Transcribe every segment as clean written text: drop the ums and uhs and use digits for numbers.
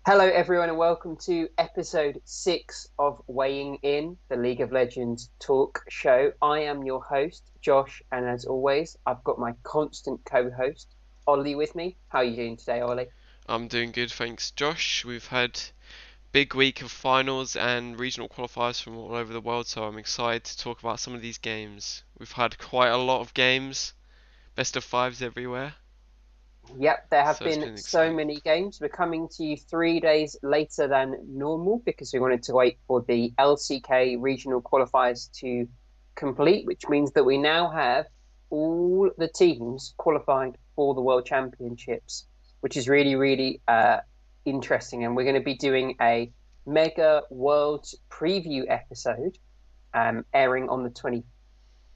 Hello, everyone, and welcome to episode 6 of Weighing In, the League of Legends talk show. I am your host, Josh, and as always, I've got my constant co host, Ollie, with me. How are you doing today, Ollie? I'm doing good, thanks, Josh. We've had big week of finals and regional qualifiers from all over the world, so I'm excited to talk about some of these games. We've had quite a lot of games, best of fives everywhere, Yep, there have so it's been been so exciting. many games. We're coming to you 3 days later than normal because we wanted to wait for the LCK regional qualifiers to complete, which means that we now have all the teams qualified for the World Championships, which is really, really interesting. And we're going to be doing a mega World preview episode airing on the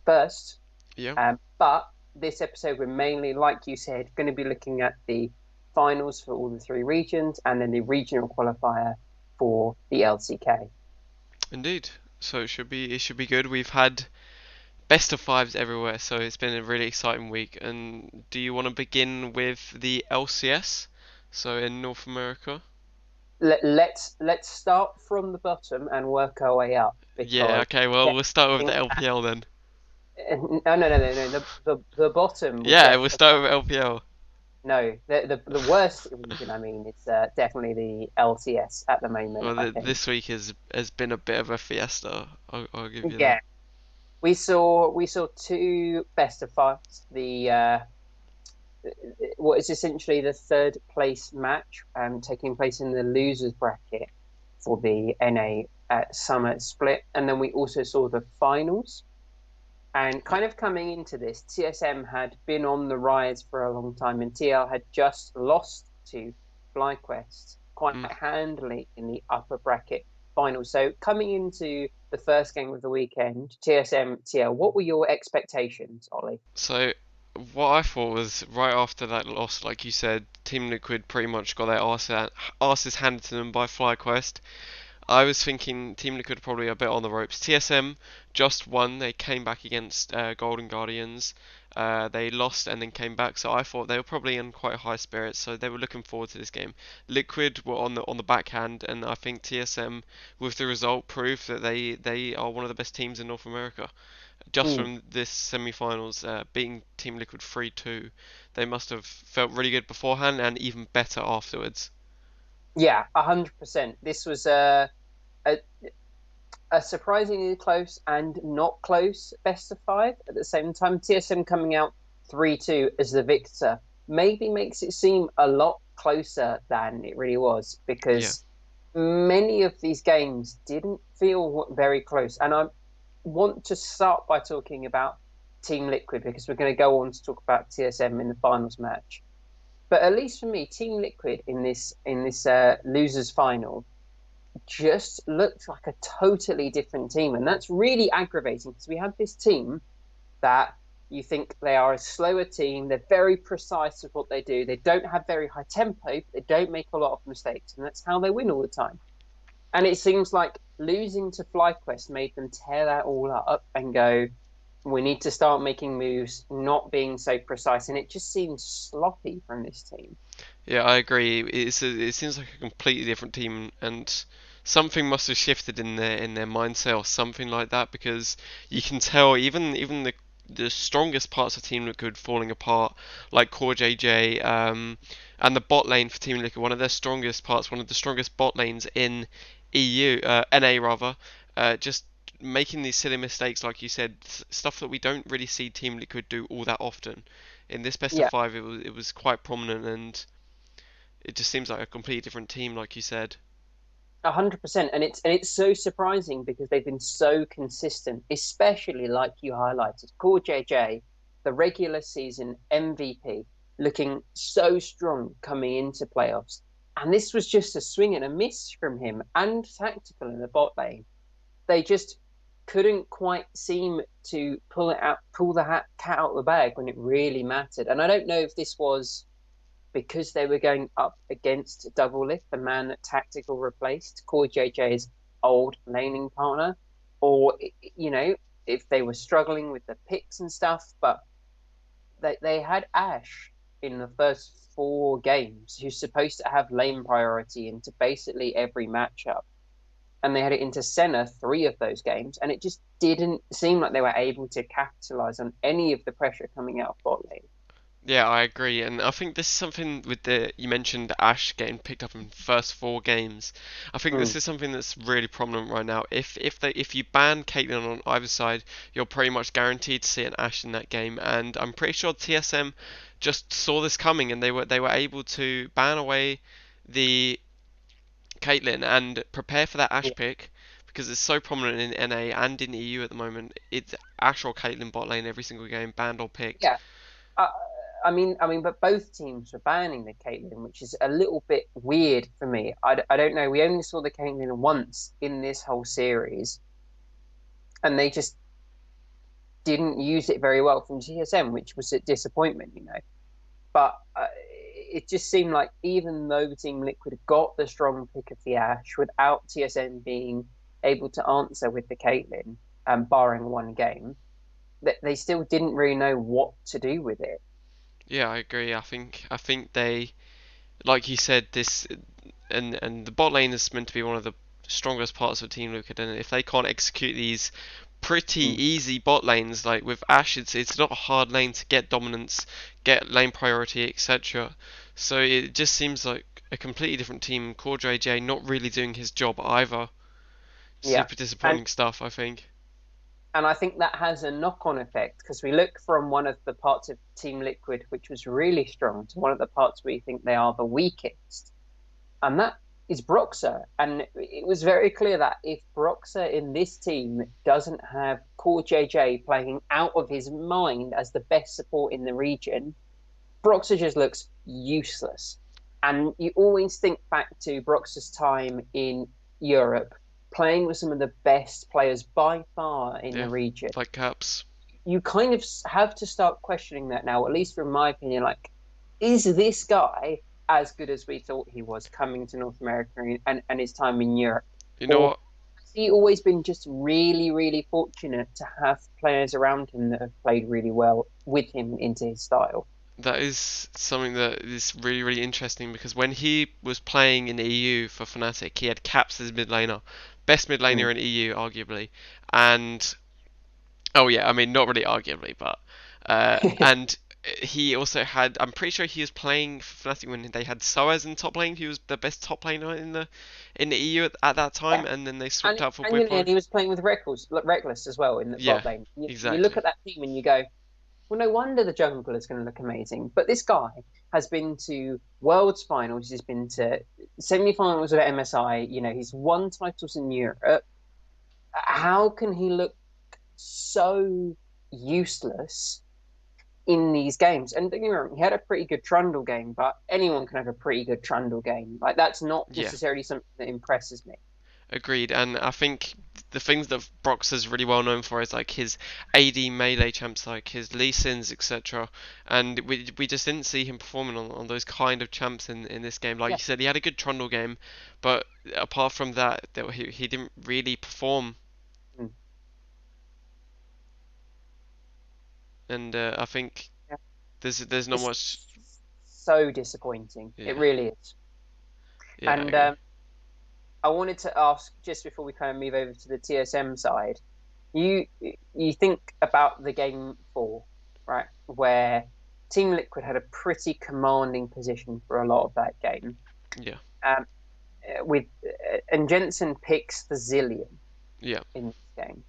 21st. Yeah, But this episode, we're mainly, like you said, going to be looking at the finals for all the three regions and then the regional qualifier for the LCK. indeed. So it should be good. We've had best of fives everywhere, so it's been a really exciting week. And do you want to begin with the LCS? So in North America? Let's start from the bottom and work our way up Yeah, because okay, well, yeah, we'll start with the think LPL then. no. The bottom would Yeah, we'll definitely start with LPL. no. The worst region, I mean, it's definitely the LCS at the moment, Well, I think. this week has been a bit of a fiesta. I'll give you that. Yeah. We saw two best of fives. The what is essentially the third place match taking place in the losers bracket for the NA summer split. And then we also saw the finals. And Yeah. kind of coming into this, TSM had been on the rise for a long time, and TL had just lost to FlyQuest quite Mm. handily in the upper bracket final. So coming into the first game of the weekend, TSM TL, what were your expectations, Ollie? So what I thought was right after that loss, like you said, Team Liquid pretty much got their asses handed to them by FlyQuest. I was thinking Team Liquid probably a bit on the ropes. TSM just won. They came back against Golden Guardians. They lost and then came back. So I thought they were probably in quite high spirits. So they were looking forward to this game. Liquid were on the backhand, and I think TSM with the result proved that they are one of the best teams in North America. Just Mm. from this semi-finals, beating Team Liquid 3-2, they must have felt really good beforehand and even better afterwards. Yeah, 100%. This was a a surprisingly close and not close best of five at the same time. TSM coming out 3-2 as the victor maybe makes it seem a lot closer than it really was Yeah. because many of these games didn't feel very close. And I want to start by talking about Team Liquid because we're going to go on to talk about TSM in the finals match. But at least for me, Team Liquid in this losers final just looked like a totally different team. And that's really aggravating because we have this team that you think they are a slower team. They're very precise with what they do. They don't have very high tempo, but they don't make a lot of mistakes. And that's how they win all the time. And it seems like losing to FlyQuest made them tear that all up and go, we need to start making moves, not being so precise. And it just seems sloppy from this team. Yeah, I agree. It seems like a completely different team, and something must have shifted in their mindset or something like that because you can tell even the strongest parts of Team Liquid falling apart, like Core JJ, and the bot lane for Team Liquid, one of their strongest parts, one of the strongest bot lanes in EU, NA rather, just making these silly mistakes, like you said, stuff that we don't really see Team Liquid do all that often. In this best of Yeah, five, it was quite prominent, and it just seems like a completely different team, like you said. 100%, and it's so surprising because they've been so consistent, especially like you highlighted, Core JJ, the regular season MVP, looking so strong coming into playoffs, and this was just a swing and a miss from him, and tactical in the bot lane. They just couldn't quite seem to pull the cat out of the bag when it really mattered, and I don't know if this was because they were going up against Doublelift, the man that Tactical replaced, Core JJ's old laning partner, or if they were struggling with the picks and stuff. But they had Ash in the first 4 games, who's supposed to have lane priority into basically every matchup. And they had it into Senna 3 of those games, and it just didn't seem like they were able to capitalize on any of the pressure coming out of bot lane. Yeah, I agree, and I think this is something with the you mentioned Ash getting picked up in first 4 games. I think this Mm, is something that's really prominent right now. If you ban Caitlyn on either side, you're pretty much guaranteed to see an Ash in that game, and I'm pretty sure TSM just saw this coming, and they were able to ban away the Caitlyn and prepare for that Ash yeah, pick because it's so prominent in NA and in EU at the moment. It's Ash or Caitlyn bot lane every single game, banned or picked. yeah. I, but both teams were banning the Caitlyn, which is a little bit weird for me. I don't know. We only saw the Caitlyn once in this whole series, and they just didn't use it very well from TSM, which was a disappointment. But it just seemed like even though Team Liquid got the strong pick of the Ash without TSM being able to answer with the Caitlyn, barring 1 game, that they still didn't really know what to do with it. Yeah, I agree. I think they, like you said, this and the bot lane is meant to be one of the strongest parts of Team Liquid, and if they can't execute these pretty Mm, easy bot lanes, like with Ashe, it's not a hard lane to get dominance, get lane priority, etc. So it just seems like a completely different team. Core JJ not really doing his job either. yeah, Super and disappointing stuff, I think. I think that has a knock-on effect because we look from one of the parts of Team Liquid which was really strong to one of the parts where you think they are the weakest, and that is Broxer. And it was very clear that if Broxer in this team doesn't have Core JJ playing out of his mind as the best support in the region, Broxer just looks useless. And you always think back to Broxer's time in Europe, playing with some of the best players by far in the Yeah, region. like Caps. You kind of have to start questioning that now, at least from my opinion. Like, is this guy as good as we thought he was coming to North America and his time in Europe? You know Or what? has he always been just really, really fortunate to have players around him that have played really well with him into his style? That is something that is really, really interesting because when he was playing in the EU for Fnatic, he had Caps as mid laner, best mid Mm. laner in EU, arguably. And oh yeah, I mean not really arguably, but and he also had. I'm pretty sure he was playing for Fnatic when they had Soaz in top lane. He was the best top laner in the EU at that time, Yeah, and then they swapped and out for and Bwipo. he was playing with Reckless as well in the Yeah, bot lane. You look exactly. at that team and you go, well, no wonder the jungle is going to look amazing. But this guy has been to Worlds finals. He's been to semi-finals of MSI. He's won titles in Europe. How can he look so useless in these games? And don't get me wrong, he had a pretty good Trundle game, but anyone can have a pretty good Trundle game. Like that's not Yeah. necessarily something that impresses me. Agreed, and I think the things that Brox is really well known for is like his AD melee champs, like his Lee Sins, etc. And we just didn't see him performing on those kind of champs in this game. Like Yeah. you said, he had a good Trundle game, but apart from that, he didn't really perform. Mm. And I think Yeah. there's not It's much. so disappointing. It Yeah, really is. yeah, I And agree. I wanted to ask just before we kind of move over to the TSM side, you you think about the game 4, right, where Team Liquid had a pretty commanding position for a lot of that game. Yeah, Um, with and Jensen picks the Zillion yeah, in this game.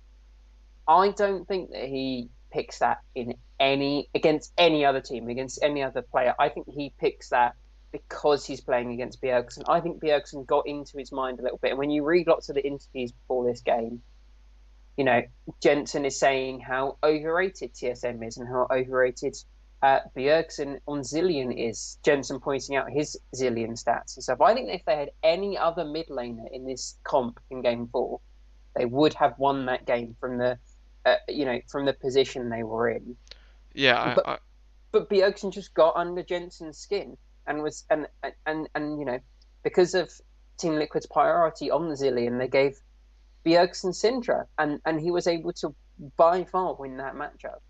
I don't think that he picks that in any against any other team, against any other player. I think he picks that because he's playing against Bjergsen. I think Bjergsen got into his mind a little bit. And when you read lots of the interviews before this game, you know, Jensen is saying how overrated TSM is and how overrated Bjergsen on Zillion is. Jensen pointing out his Zillion stats and stuff. I think if they had any other mid laner in this comp in game 4, they would have won that game from the position they were in. yeah. But Bjergsen just got under Jensen's skin and was and because of Team Liquid's priority on the Zillion, they gave Bjergsen Syndra and he was able to by far win that matchup.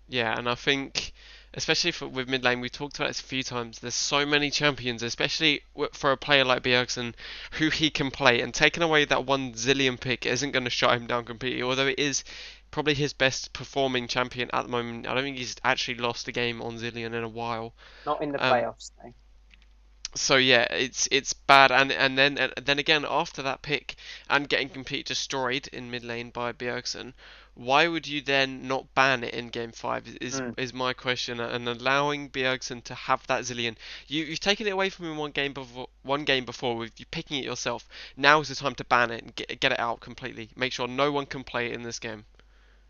Yeah, and I think especially with mid lane. We've talked about this a few times. There's so many champions, especially for a player like Bjergsen, who he can play. And taking away that one Zillion pick isn't going to shut him down completely. Although it is probably his best performing champion at the moment. I don't think he's actually lost a game on Zillion in a while. Not in the Um, playoffs, though. so yeah, it's bad, and then again after that pick and getting completely destroyed in mid lane by Bjergsen, why would you then not ban it in game five? Is Mm. is my question, and allowing Bjergsen to have that Zillion, you've taken it away from him one game before with you picking it yourself. Now is the time to ban it and get it out completely. Make sure no one can play it in this game.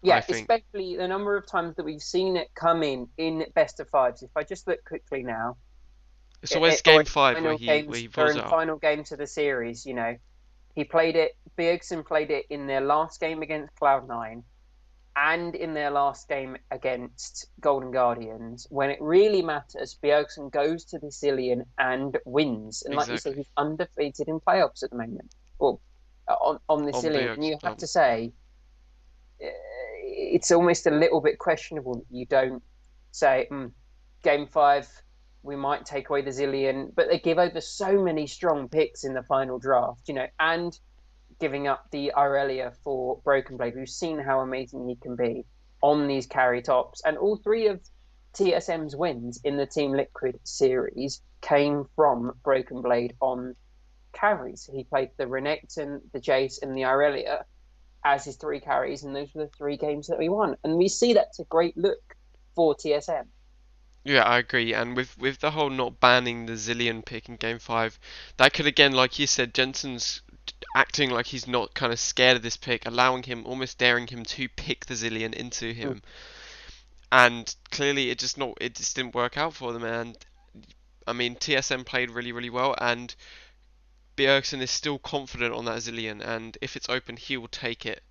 I Yeah, think especially the number of times that we've seen it come in best of fives. If I just look quickly now, it's always or game in five where final he games or pulls in it out. final games of the series, he played it. Bjergsen played it in their last game against Cloud9 and in their last game against Golden Guardians. When it really matters, Bjergsen goes to the Zillion and wins. And like you say, Exactly he's undefeated in playoffs at the moment. Well, on the on Zillion, and Bjergsen. you have to say it's almost a little bit questionable that you don't say, game five, we might take away the Zillion, but they give over so many strong picks in the final draft, and giving up the Aurelia for Broken Blade. We've seen how amazing he can be on these carry tops, and all three of TSM's wins in the Team Liquid series came from Broken Blade on carries. He played the Renekton, the Jace, and the Aurelia as his three carries, and those were the three games that we won. And we see that's a great look for TSM. Yeah, I agree. And with the whole not banning the Zillion pick in Game 5, that could again, like you said, Jensen's acting like he's not kind of scared of this pick, allowing him, almost daring him to pick the Zillion into Mm. him. And clearly it just didn't work out for them. And I mean, TSM played really, really well, and Bjergsen is still confident on that Zillion, and if it's open, he will take it.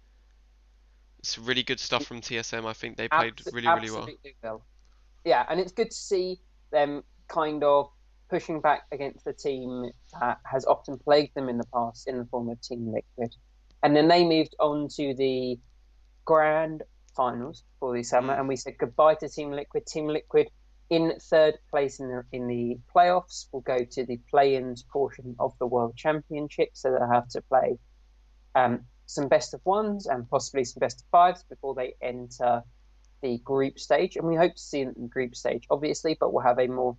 It's really good stuff from TSM. I think they played really, really well. Absolutely will. Yeah, and it's good to see them kind of pushing back against the team that has often plagued them in the past in the form of Team Liquid. And then they moved on to the grand finals for the summer, Mm. and we said goodbye to Team Liquid. Team Liquid in third place in the playoffs will go to the play-ins portion of the World Championship, so they'll have to play some best of ones and possibly some best of fives before they enter the group stage. And we hope to see them in the group stage, obviously, but we'll have a more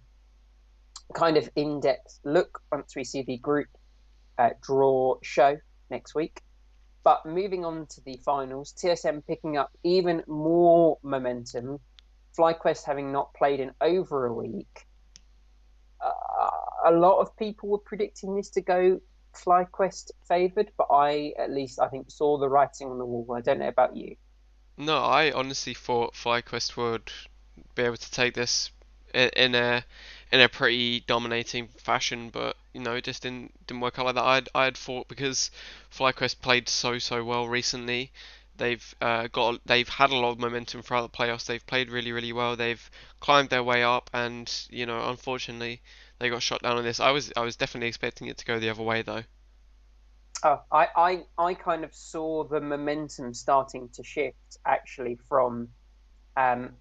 kind of in-depth look once we see the group draw show next week. But moving on to the finals, TSM picking up even more momentum. FlyQuest having not played in over a week. A lot of people were predicting this to go FlyQuest favoured, but at least, I think saw the writing on the wall. I don't know about you. No, I honestly thought FlyQuest would be able to take this in a pretty dominating fashion, but it just didn't work out like that. I'd thought because FlyQuest played so well recently, they've had a lot of momentum throughout the playoffs. They've played really really well. They've climbed their way up, and unfortunately they got shot down on this. I was definitely expecting it to go the other way though. Oh, I kind of saw the momentum starting to shift actually from um,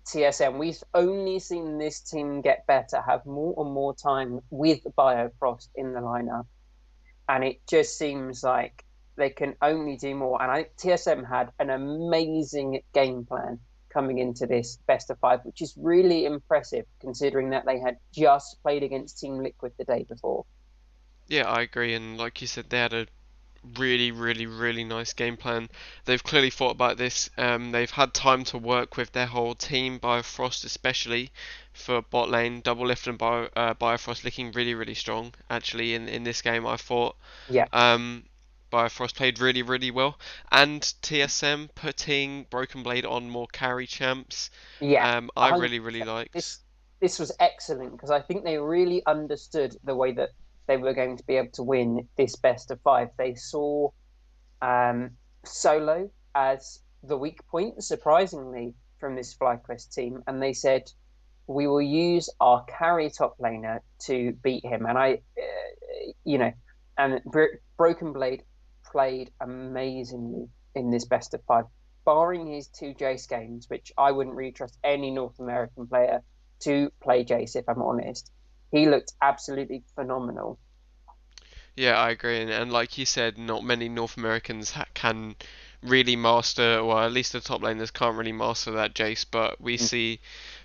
TSM. We've only seen this team get better, have more and more time with Biofrost in the lineup, and it just seems like they can only do more. And I think TSM had an amazing game plan coming into this best of five, which is really impressive considering that they had just played against Team Liquid the day before. Yeah, I agree, and like you said, they had a really, really, really nice game plan. They've clearly thought about this. They've had time to work with their whole team, Biofrost especially for bot lane. Double Lift and Biofrost looking really, really strong actually in this game. I thought Yeah, um, Biofrost played really, really well, and TSM putting Broken Blade on more carry champs. yeah, I really, really 100%. liked. This was excellent because I think they really understood the way that they were going to be able to win this best of five. They saw um, solo as the weak point, surprisingly, from this FlyQuest team, and they said we will use our carry top laner to beat him. And you know, and Broken Blade played amazingly in this best of five. barring his two Jace games, which I wouldn't really trust any North American player to play Jace, if I'm honest, he looked absolutely phenomenal. Yeah, I agree, and like you said, not many North Americans can really master, or at least the top laners can't really master that Jace. But we Mm. see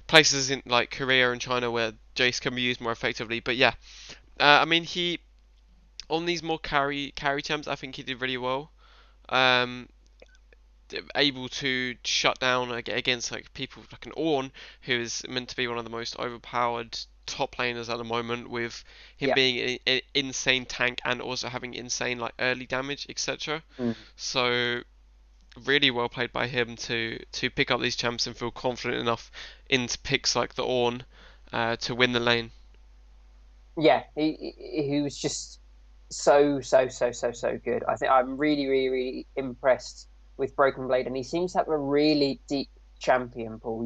places in like Korea and China where Jace can be used more effectively. But yeah, I mean he on these more carry champs, I think he did really well. Um, able to shut down against like people like an Ornn, who is meant to be one of the most overpowered top laners at the moment, with him Yeah. being an insane tank and also having insane like early damage, etc. Mm. So really well played by him to pick up these champs and feel confident enough into picks like the Ornn to win the lane. Yeah, he was just so good. I think I'm really impressed with Broken Blade, and he seems to have a really deep champion pool.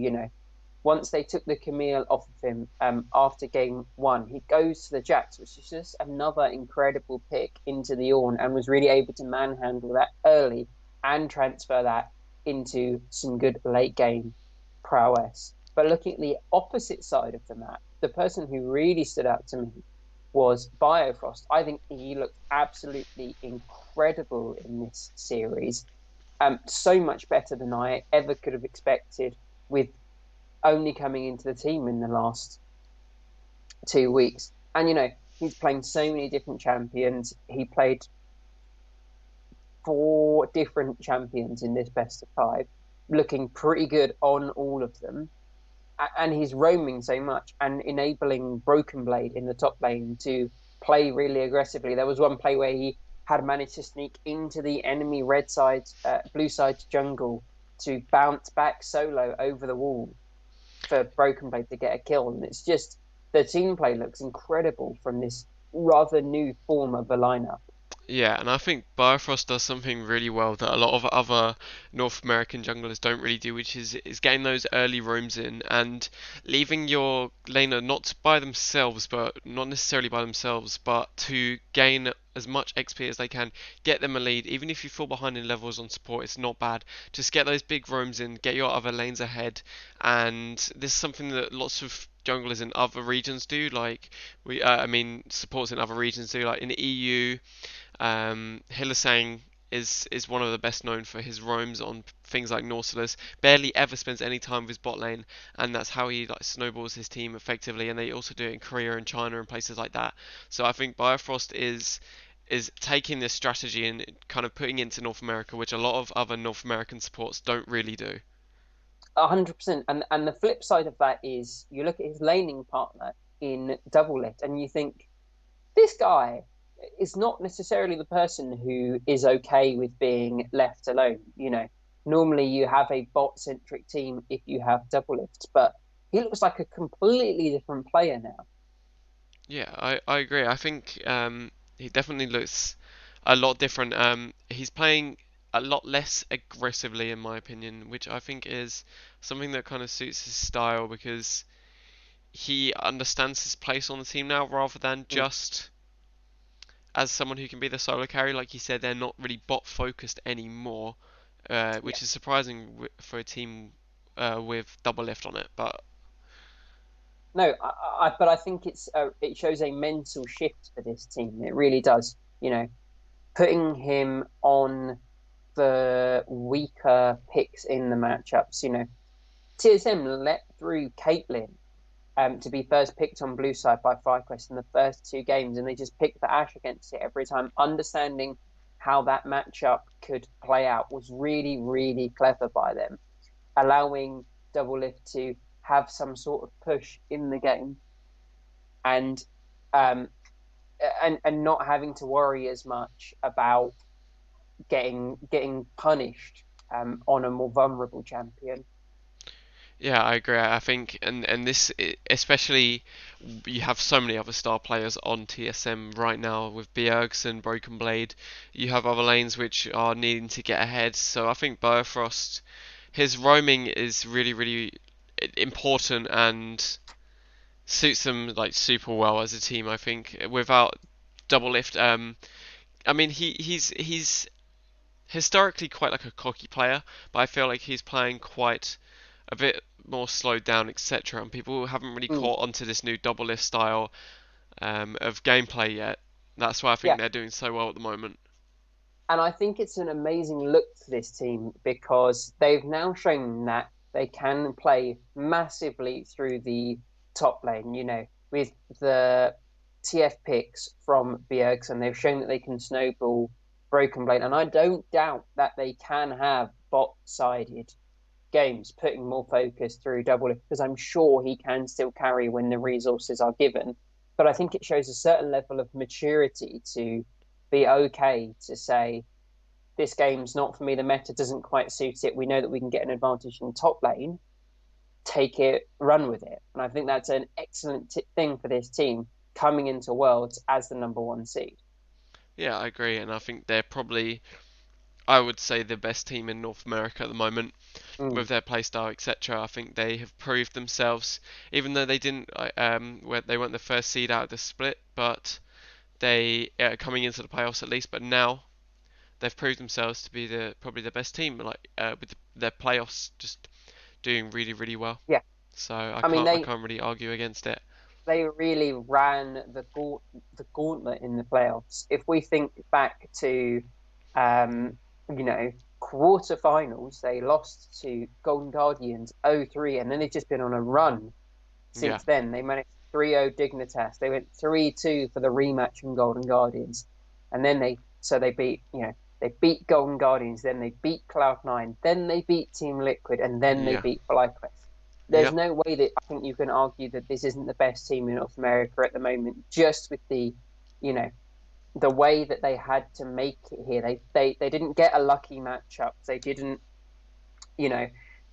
Once they took the Camille off of him, after game one, he goes to the Jax, which is just another incredible pick into the Ornn, and was really able to manhandle that early and transfer that into some good late game prowess. But looking at the opposite side of the map, the person who really stood out to me was Biofrost. I think he looked absolutely incredible in this series. So much better than I ever could have expected, with only coming into the team in the last 2 weeks. And he's playing so many different champions. He played four different champions in this best of five, looking pretty good on all of them. And he's roaming so much and enabling Broken Blade in the top lane to play really aggressively. There was one play where he had managed to sneak into the enemy red side, blue side jungle to bounce back solo over the wall for Broken Blade to get a kill. And it's just the team play looks incredible from this rather new form of a lineup. Yeah, and I think Bifrost does something really well that a lot of other North American junglers don't really do, which is getting those early roams in and leaving your laner not by themselves, but not necessarily by themselves, but to gain as much XP as they can, get them a lead. Even if you fall behind in levels on support, it's not bad. Just get those big roams in, get your other lanes ahead, and this is something that lots of junglers in other regions do. Like I mean, supports in other regions do, like in the EU. Hylissang is one of the best known for his roams on things like Nautilus. Barely ever spends any time with his bot lane, and that's how he like snowballs his team effectively. And they also do it in Korea and China and places like that. So I think Biofrost is taking this strategy and kind of putting it into North America, which a lot of other North American supports don't really do. 100%. And the flip side of that is you look at his laning partner in Double Lift and you think, this guy is not necessarily the person who is okay with being left alone. Normally you have a bot centric team if you have double lifts, but he looks like a completely different player now. Yeah, I agree. I think he definitely looks a lot different. He's playing a lot less aggressively, in my opinion, which I think is something that kind of suits his style because he understands his place on the team now rather than Mm. just as someone who can be the solo carry. Like you said, they're not really bot focused anymore, Yeah. which is surprising for a team with double lift on it. But No, but I think it shows a mental shift for this team. It really does. Putting him on the weaker picks in the matchups. TSM let through Caitlyn to be first picked on blue side by FlyQuest in the first two games, and they just picked the Ash against it every time. Understanding how that matchup could play out was really clever by them, allowing Double Lift to have some sort of push in the game and um, and not having to worry as much about getting punished on a more vulnerable champion. yeah, I agree. I think, and this especially, you have so many other star players on TSM right now with Bjergsen, Broken Blade. You have other lanes which are needing to get ahead. So I think Bifrost, his roaming is really important and suits them like super well as a team. I think without double lift, I mean he's historically quite like a cocky player, but I feel like he's playing quite a bit more slowed down, etc. And people haven't really Mm, caught onto this new double lift style of gameplay yet. That's why I think yeah, they're doing so well at the moment. and I think it's an amazing look for this team because they've now shown that they can play massively through the top lane. With the TF picks from Bjergsen, they've shown that they can snowball Broken Blade, and I don't doubt that they can have bot-sided games, putting more focus through double lift because I'm sure he can still carry when the resources are given. But I think it shows a certain level of maturity to be okay to say this game's not for me. The meta doesn't quite suit it. We know that we can get an advantage in top lane. Take it, run with it, and I think that's an excellent thing for this team coming into Worlds as the number one seed. Yeah, I agree, and I think they're probably, I would say, the best team in North America at the moment Mm, with their playstyle, etc. I think they have proved themselves, even though they didn't, where they weren't the first seed out of the split, but they coming into the playoffs at least. But now they've proved themselves to be probably the best team, like with their playoffs just doing really really well. yeah, So I I mean can't I they can't really argue against it. they really ran the gauntlet in the playoffs. If we think back to, um, you know, quarterfinals, they lost to Golden Guardians 0-3, and then they've just been on a run Yeah, since then. They managed 3-0 Dignitas. They went 3-2 for the rematch from Golden Guardians, and then they beat they beat Golden Guardians, then they beat Cloud9, then they beat Team Liquid, and then they yeah, beat FlyQuest. There's yep, no way that I think you can argue that this isn't the best team in North America at the moment, just with you know, the way that they had to make it here. They didn't get a lucky matchup. They didn't, you know,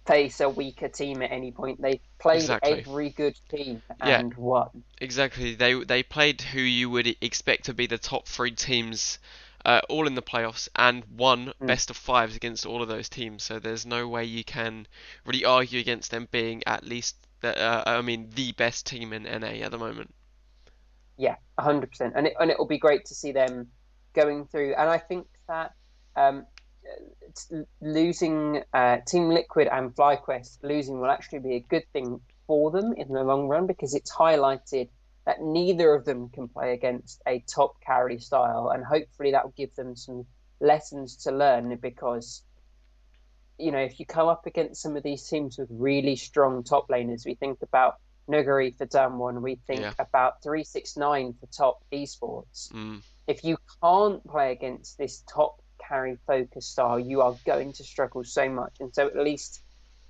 face a weaker team at any point. They played exactly. every good team Yeah, and won. exactly. They played who you would expect to be the top three teams, all in the playoffs, and won Mm, best of fives against all of those teams. So there's no way you can really argue against them being at least the best team in NA at the moment. yeah, 100%. And it'll be great to see them going through. And I think that um, losing Team Liquid and FlyQuest losing will actually be a good thing for them in the long run because it's highlighted that neither of them can play against a top carry style, and hopefully that will give them some lessons to learn because if you come up against some of these teams with really strong top laners, we think about Nuguri for Damwon, we think Yeah. about 369 for top esports. Mm. If you can't play against this top carry focus style, you are going to struggle so much. And so at least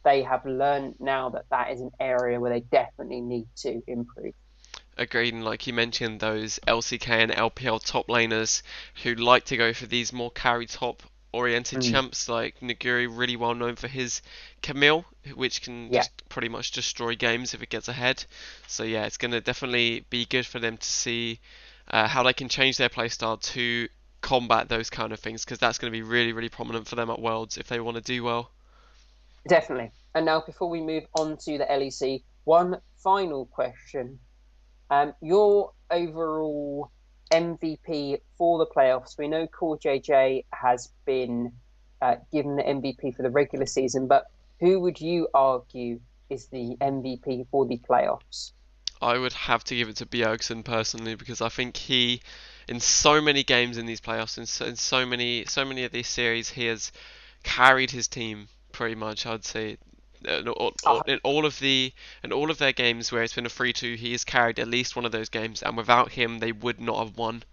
they have learned now that that is an area where they definitely need to improve. Agreed, and like you mentioned, those LCK and LPL top laners who like to go for these more carry top oriented Mm, champs like Naguri, really well known for his Camille, which can yeah, just pretty much destroy games if it gets ahead. So yeah, it's going to definitely be good for them to see how they can change their playstyle to combat those kind of things, because that's going to be really, really prominent for them at Worlds if they want to do well. definitely. And now, before we move on to the LEC, one final question. Your overall MVP for the playoffs. We know Core JJ has been given the MVP for the regular season, but who would you argue is the MVP for the playoffs? I would have to give it to Bjergsen personally because I think he, in so many games in these playoffs, in so many of these series, he has carried his team pretty much. I'd say Uh, in all of their games where it's been a 3-2, he has carried at least one of those games, and without him, they would not have won.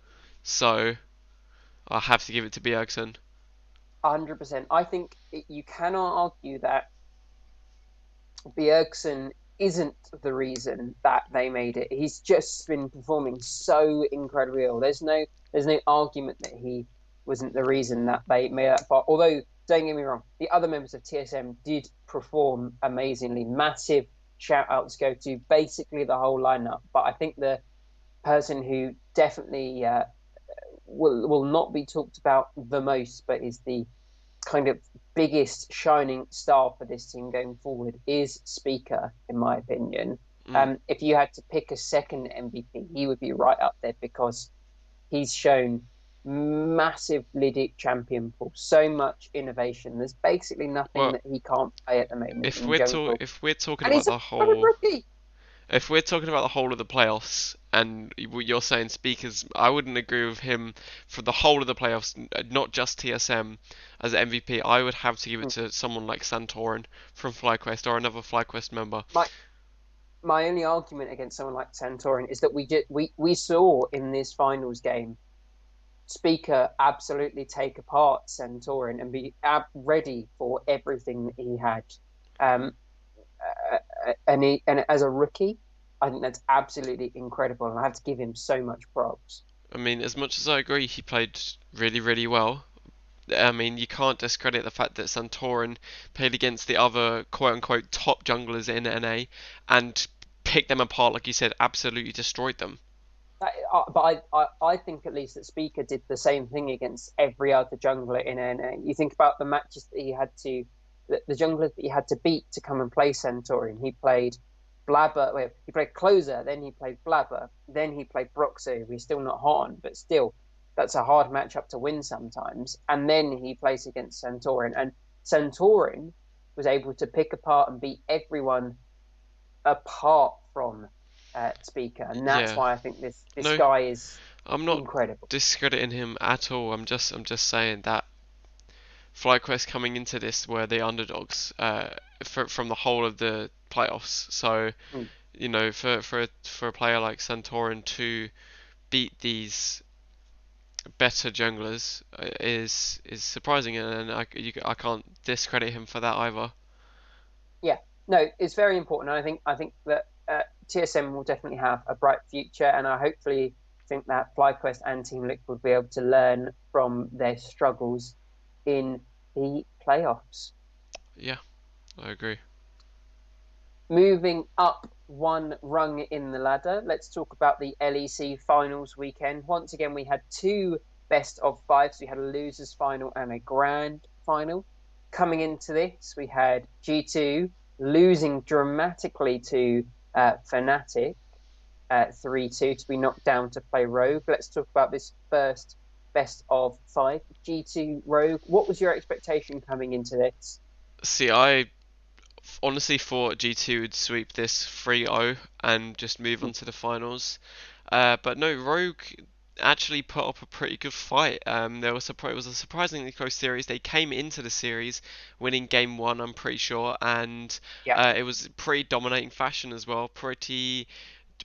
So I have to give it to Bjergsen. 100%. I think you cannot argue that Bjergsen isn't the reason that they made it. He's just been performing so incredibly well. There's no argument that he wasn't the reason that they made that far. Although, don't get me wrong, the other members of TSM did perform amazingly. Massive shout outs go to basically the whole lineup. But I think the person who definitely will not be talked about the most, but is the kind of biggest shining star for this team going forward is Speaker, in my opinion. Mm, If you had to pick a second MVP, he would be right up there because he's shown. massive Lydic champion pool, so much innovation. There's basically nothing Well, that he can't play at the moment in jungle, if we're talking and about he's a the fucking whole rookie. if we're talking about the whole of the playoffs, and you're saying speakers, I wouldn't agree with him for the whole of the playoffs, not just TSM as MVP. I would have to give it Hmm. to someone like Santorin from FlyQuest or another FlyQuest member. My my only argument against someone like Santorin is that we saw in this finals game Speaker absolutely take apart Santorin and be ready for everything that he had. Um, and as a rookie, I think that's absolutely incredible, and I have to give him so much props. I mean, as much as I agree he played really, really well, I mean, you can't discredit the fact that Santorin played against the other quote unquote top junglers in NA and picked them apart, like you said, absolutely destroyed them. But I think at least that Speaker did the same thing against every other jungler in NA. You think about the matches that he had to, the junglers that he had to beat to come and play Centaurian. He played Blabber, well, he played Closer, then he played Blabber, then he played Broxu, who's still not hot, but still, that's a hard matchup to win sometimes. And then he plays against Centaurian. And Centaurian was able to pick apart and beat everyone apart from Speaker, and that's Yeah, why I think this no, guy is I'm not incredible. discrediting him at all. I'm just saying that FlyQuest coming into this were the underdogs from the whole of the playoffs. So Mm. you know, for a player like Santorin to beat these better junglers is surprising, and I can't discredit him for that either. Yeah, no, it's very important. And I think that TSM will definitely have a bright future, and I hopefully think that FlyQuest and Team Liquid will be able to learn from their struggles in the playoffs. Yeah, I agree. Moving up one rung in the ladder, let's talk about the LEC finals weekend. Once again, we had two best of fives. We had a losers final and a grand final. Coming into this, we had G2 losing dramatically to Fnatic 3-2 to be knocked down to play Rogue. Let's talk about this first best of five. G2 Rogue. What was your expectation coming into this? See, I honestly thought G2 would sweep this 3-0 and just move on to the finals. But no, Rogue actually put up a pretty good fight. It was a surprisingly close series. They came into the series winning game one, I'm pretty sure, and Yeah. it was pretty dominating fashion as well. Pretty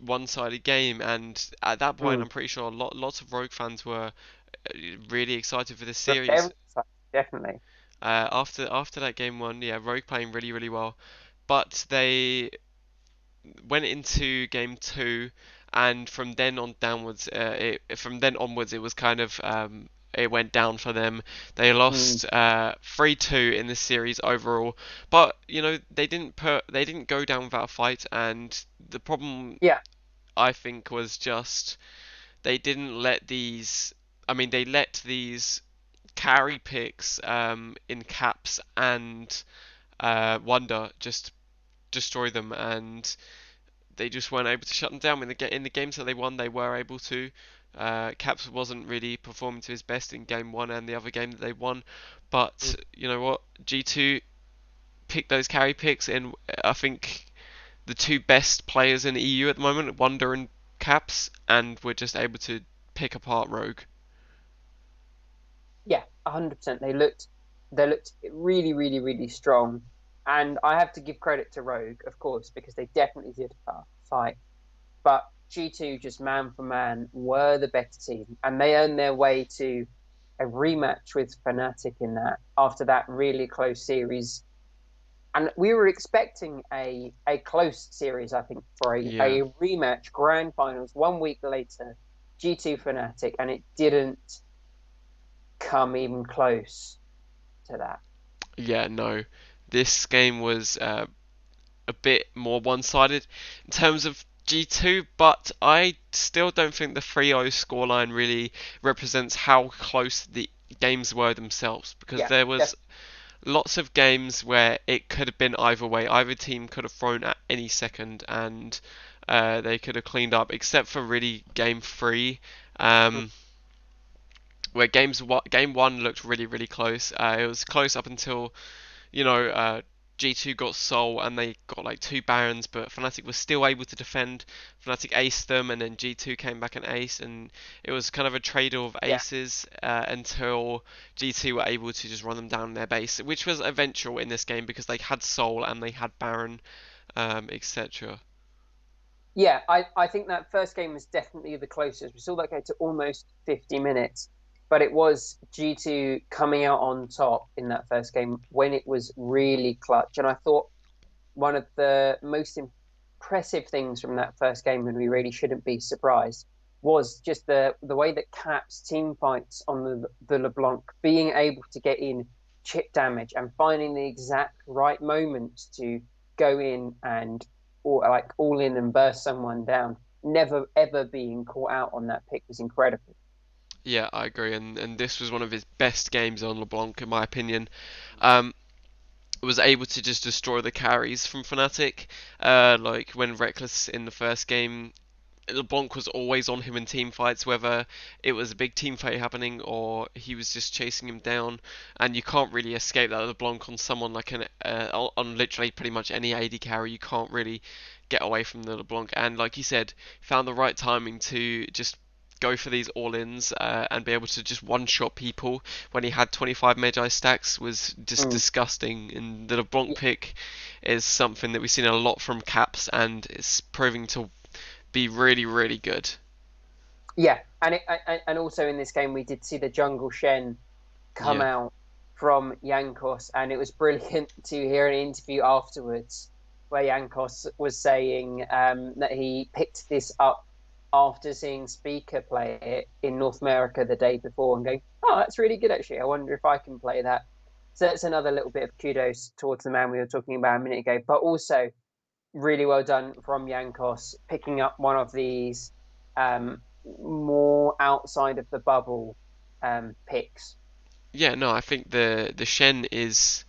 one-sided game, and at that point, Mm. I'm pretty sure lots of Rogue fans were really excited for this Very series. exciting, definitely. After that game one, yeah, Rogue playing really really well, but they went into game two, and from then on downwards, from then onwards, it was kind of it went down for them. They Mm. lost 3-2 in this series overall, but you know they didn't go down without a fight, and the problem Yeah. I think was just they didn't let these. I mean, they let these carry picks in caps and Wonder just destroy them, and they just weren't able to shut them down. In the games that they won, they were able to. Caps wasn't really performing to his best in game one and the other game that they won, but Mm. you know what? G2 picked those carry picks, and I think the two best players in EU at the moment, Wonder and Caps, and were just able to pick apart Rogue. Yeah, 100%. They looked really, really, really strong. And I have to give credit to Rogue, of course, because they definitely did fight. But G2, just man for man, were the better team. And they earned their way to a rematch with Fnatic in that after that really close series. And we were expecting a close series, I think, for Yeah, a rematch, grand finals, 1 week later, G2 Fnatic, and it didn't come even close to that. yeah, no. This game was a bit more one-sided in terms of G2, but I still don't think the 3-0 scoreline really represents how close the games were themselves, because Yeah, there was definitely. lots of games where it could have been either way. Either team could have thrown at any second, and they could have cleaned up, except for really game three. Um, where game one looked really really close. It was close up until G2 got Soul and they got like two Barons, but Fnatic was still able to defend. Fnatic aced them, and then G2 came back and aced, and it was kind of a trade of Yeah, aces until G2 were able to just run them down in their base, which was eventual in this game because they had Soul and they had Baron, etc. yeah. I think that first game was definitely the closest. We saw that go to almost 50 minutes, but it was G2 coming out on top in that first game when it was really clutch. And I thought one of the most impressive things from that first game, and we really shouldn't be surprised, was just the way that Caps team fights on the LeBlanc, being able to get in chip damage and finding the exact right moments to go in and or like all in and burst someone down. Never ever being caught out on that pick was incredible. Yeah, I agree, and this was one of his best games on LeBlanc in my opinion. Um, was able to just destroy the carries from Fnatic. Like when Reckless in the first game, LeBlanc was always on him in team fights, whether it was a big team fight happening or he was just chasing him down. And you can't really escape that LeBlanc on someone like on literally pretty much any AD carry. You can't really get away from the LeBlanc. And like you said, found the right timing to just go for these all-ins and be able to just one-shot people when he had 25 Magi stacks was just Mm. disgusting. And the LeBlanc pick is something that we've seen a lot from Caps, and it's proving to be really, really good. Yeah, and also in this game we did see the jungle Shen come Yeah, out from Yankos, and it was brilliant to hear an interview afterwards where Yankos was saying that he picked this up after seeing Speaker play it in North America the day before and going, oh, that's really good actually. I wonder if I can play that. So that's another little bit of kudos towards the man we were talking about a minute ago, but also really well done from Yankos picking up one of these more outside of the bubble picks. yeah. No, I think the Shen is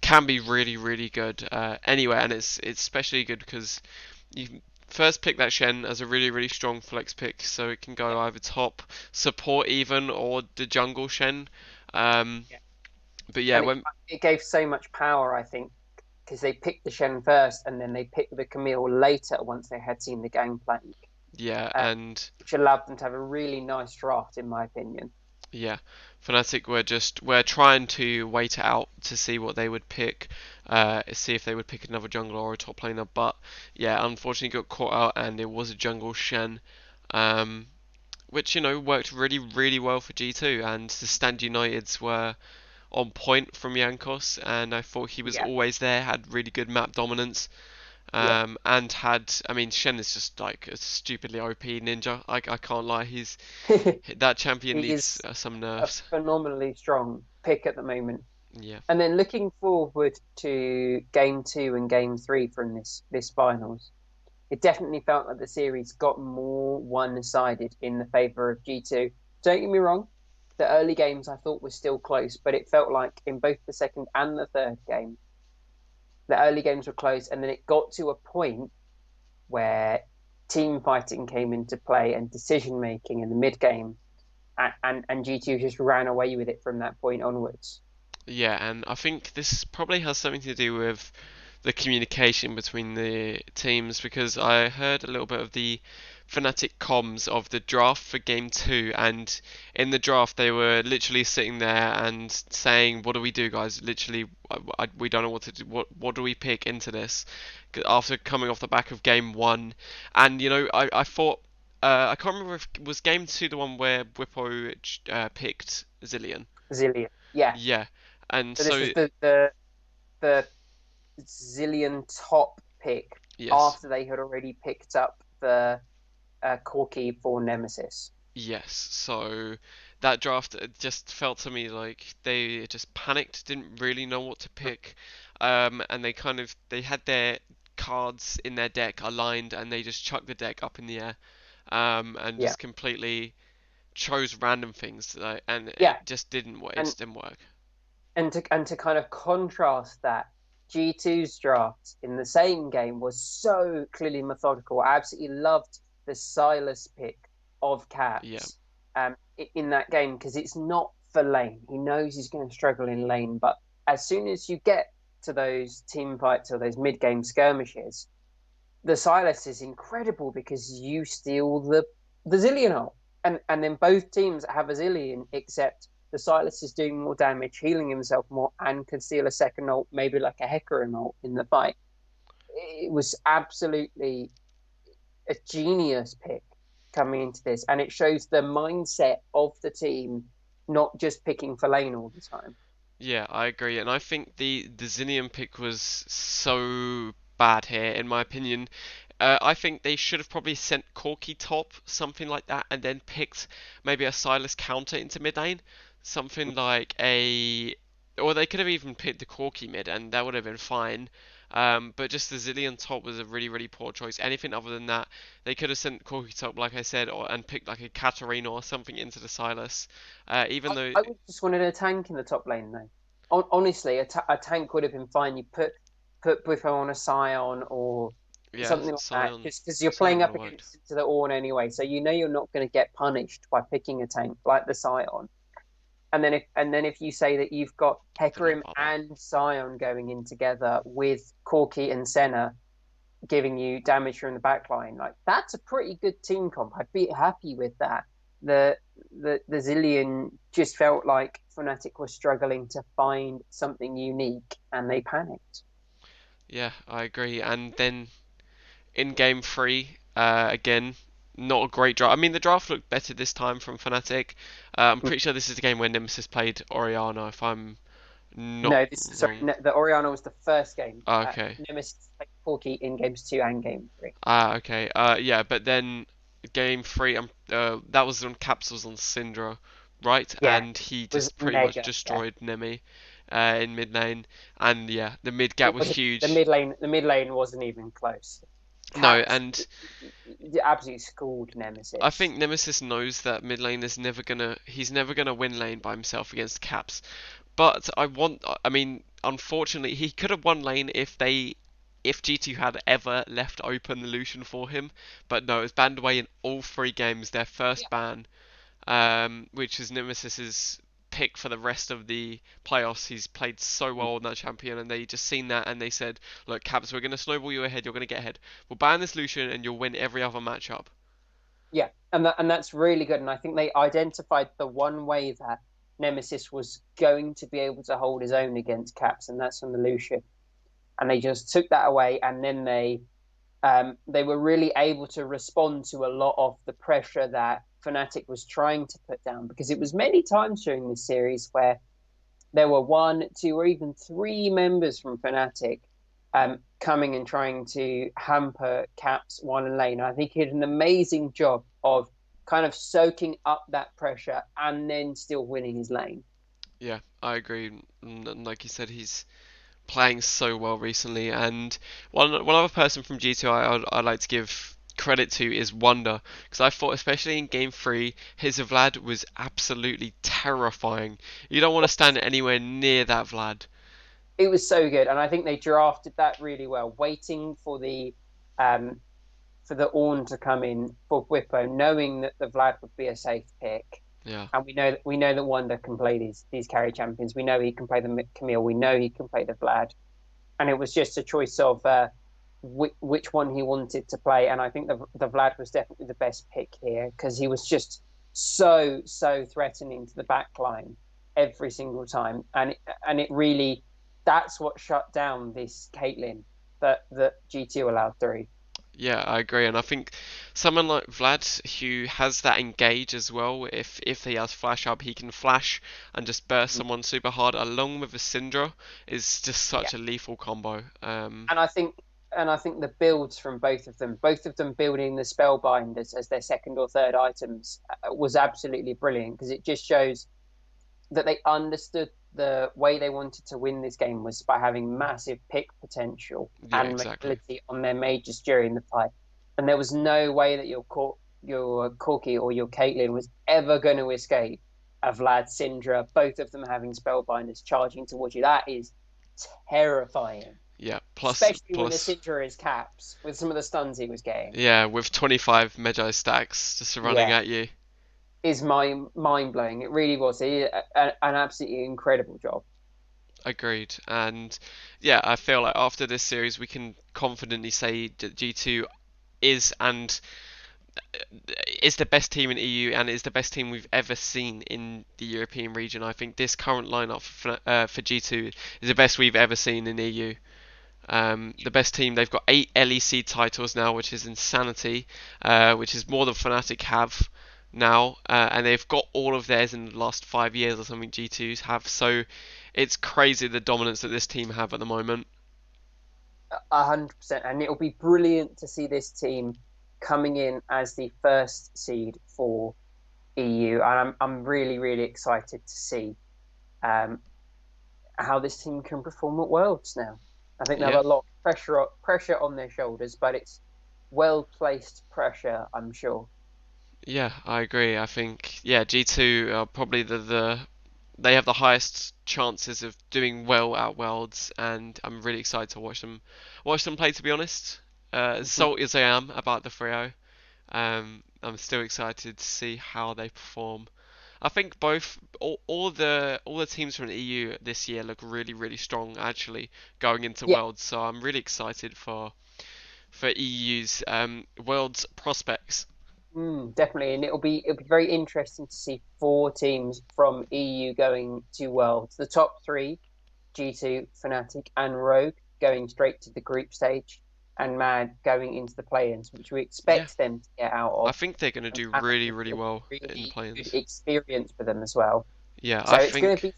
can be really, really good anywhere, and it's especially good because you first pick that Shen as a really, really strong flex pick, so it can Yeah, go either top support even or the jungle Shen. Um, yeah. but yeah, And when it gave so much power, I think, because they picked the Shen first and then they picked the Camille later once they had seen the gangplank, yeah, uh, and which allowed them to have a really nice draft, in my opinion. yeah, Fnatic were trying to wait it out to see what they would pick, see if they would pick another jungler or a top laner. But yeah, unfortunately got caught out, and it was a jungle Shen, um, which worked really really well for G2. And the Stand Uniteds were on point from Yankos, and I thought he was Yeah, always there, had really good map dominance. yeah. And I mean, Shen is just like a stupidly OP ninja. I can't lie, that champion He needs is some a nerfs. phenomenally strong pick at the moment. Yeah. And then looking forward to game two and game three from this finals, it definitely felt like the series got more one-sided in the favor of G2. Don't get me wrong, the early games I thought were still close, but it felt like in both the second and the third game, the early games were close, and then it got to a point where team fighting came into play and decision making in the mid game, and G2 just ran away with it from that point onwards. Yeah, and I think this probably has something to do with the communication between the teams because I heard a little bit of the Fnatic comms of the draft for game two, and in the draft they were literally sitting there and saying, "What do we do, guys? Literally, we don't know what to do. What do we pick into this?" After coming off the back of game one, and I thought. I can't remember if was game two the one where Whippo picked Zillion. Zillion, yeah. Yeah, and So this was so the Zillion top pick yes, after they had already picked up the Corki for Nemesis. yes. So that draft just felt to me like they just panicked, didn't really know what to pick, and they had their cards in their deck aligned, and they just chucked the deck up in the air, and Yeah, just completely chose random things, and yeah, it and just didn't work. and to kind of contrast that, G2's draft in the same game was so clearly methodical. I absolutely loved the Silas pick of Yeah, Caps. in that game because it's not for lane. He knows he's going to struggle in lane, but as soon as you get to those team fights or those mid game skirmishes, the Silas is incredible because you steal the Zillion ult. And then both teams have a Zillion, except the Silas is doing more damage, healing himself more, and can steal a second ult, maybe like a Hecarim ult in the fight. It was absolutely a genius pick coming into this, and it shows the mindset of the team, not just picking for lane all the time. Yeah, I agree, and I think the Zinnian pick was so bad here, in my opinion. I think they should have probably sent Corki top, something like that, and then picked maybe a Silas counter into mid lane, something like a, or they could have even picked the Corki mid, and that would have been fine. But just the Zillion top was a really, really poor choice. Anything other than that, they could have sent Corki top, like I said, and picked like a Katarina or something into the Silas. Even though, I would just wanted a tank in the top lane though. Honestly, a tank would have been fine. You put Bwipo on a Scion or yeah, something like that, Scion, just because you're Scion playing would up have worked. against the Ornn anyway, so you know you're not going to get punished by picking a tank like the Scion. And then if you say that you've got Forgot Hecarim about that. and Scion going in together with Corki and Senna giving you damage from the back line, like that's a pretty good team comp. I'd be happy with that. The the Zillion just felt like Fnatic was struggling to find something unique and they panicked. Yeah, I agree. And then in game three, again, not a great draft. I mean, the draft looked better this time from Fnatic. I'm pretty sure this is the game where Nemesis played Orianna, if I'm not No, this is sorry, wrong. the Orianna was the first game. Okay. Nemesis played Corki in games 2 and game 3. Okay. Yeah, but then game three, that was on Capsules on Syndra, right? Yeah, And he was just pretty much mega. Yeah, destroyed Nemi, in mid lane. And yeah, the mid gap it was was the huge. mid lane. The mid lane wasn't even close. No, Caps and absolutely schooled I Nemesis. think Nemesis knows that mid lane is he's never gonna win lane by himself against Caps. But I mean, unfortunately, he could have won lane if G2 had ever left open the Lucian for him. But no, it was banned away in all three games, their first ban, which is Nemesis's pick for the rest of the playoffs. He's played so well on that champion, and they just seen that and they said, "Look, Caps, we're gonna snowball you ahead. You're gonna get ahead. We'll ban this Lucian, and you'll win every other matchup." Yeah, and that's really good. And I think they identified the one way that Nemesis was going to be able to hold his own against Caps, and that's on the Lucian. And they just took that away, and then they were really able to respond to a lot of the pressure that Fnatic was trying to put down because it was many times during this series where there were one, two, or even three members from Fnatic coming and trying to hamper Caps one and lane. I think he did an amazing job of kind of soaking up that pressure and then still winning his lane. Yeah, I agree. And like you said, he's playing so well recently. And one other person from G2 I like to give credit to is Wonder, because I thought, especially in Game 3, his Vlad was absolutely terrifying. You don't want to stand anywhere near that Vlad. It was so good, and I think they drafted that really well, waiting um, for the Ornn to come in for Whippo, knowing that the Vlad would be a safe pick. Yeah, And we know that Wonder can play these carry champions. We know he can play the Camille. We know he can play the Vlad. And it was just a choice of which one he wanted to play. And I think the Vlad was definitely the best pick here because he was just so threatening to the back line every single time. And it really that's what shut down this Caitlyn that G2 allowed through. yeah, I agree. And I think someone like Vlad, who has that engage as well, if he has flash up, he can flash and just burst someone super hard, along with a Syndra, is just Yeah. such a lethal combo. And I think the builds from both of them building the spellbinders as their second or third items was absolutely brilliant because it just shows that they understood the way they wanted to win this game was by having massive pick potential Yeah, and exactly. mobility on their mages during the fight. And there was no way that your Corki or your Caitlyn was ever going to escape a Vlad Syndra, both of them having spellbinders charging towards you. That is terrifying, Yeah, especially when the plus Syndra is caps with some of the stuns he was getting. yeah, with 25 Magi stacks just running Yeah, at you. is mind blowing. It really was. He did an absolutely incredible job. Agreed. And yeah, I feel like after this series, we can confidently say that G2 is and is the best team in EU and is the best team we've ever seen in the European region. I think this current lineup for G2 is the best we've ever seen in EU. The best team. They've got 8 LEC titles now, which is insanity, which is more than Fnatic have now, and they've got all of theirs in the last 5 years or something. G2s have, so it's crazy the dominance that this team have at the moment. 100%. And it'll be brilliant to see this team coming in as the first seed for EU. And I'm really, really excited to see um, how this team can perform at Worlds now. I think they have Yeah, a lot of pressure on their shoulders, but it's well placed pressure, I'm sure. yeah, I agree. I think yeah, G2 are probably the they have the highest chances of doing well at Worlds, and I'm really excited to watch them play. To be honest, as Mhm. salty as I am about the Frio, I'm still excited to see how they perform. I think both all the teams from the EU this year look really really strong actually going into Yeah, Worlds. So I'm really excited for EU's Worlds prospects. definitely. And it'll be very interesting to see four teams from EU going to Worlds. The top three, G2, Fnatic, and Rogue, going straight to the group stage, and Mad going into the play-ins, which we Yeah, expect them to get out I of. think they're going to do And I really think really it'll well be in the really good play-ins. experience for them as well. Yeah, So I it's going to think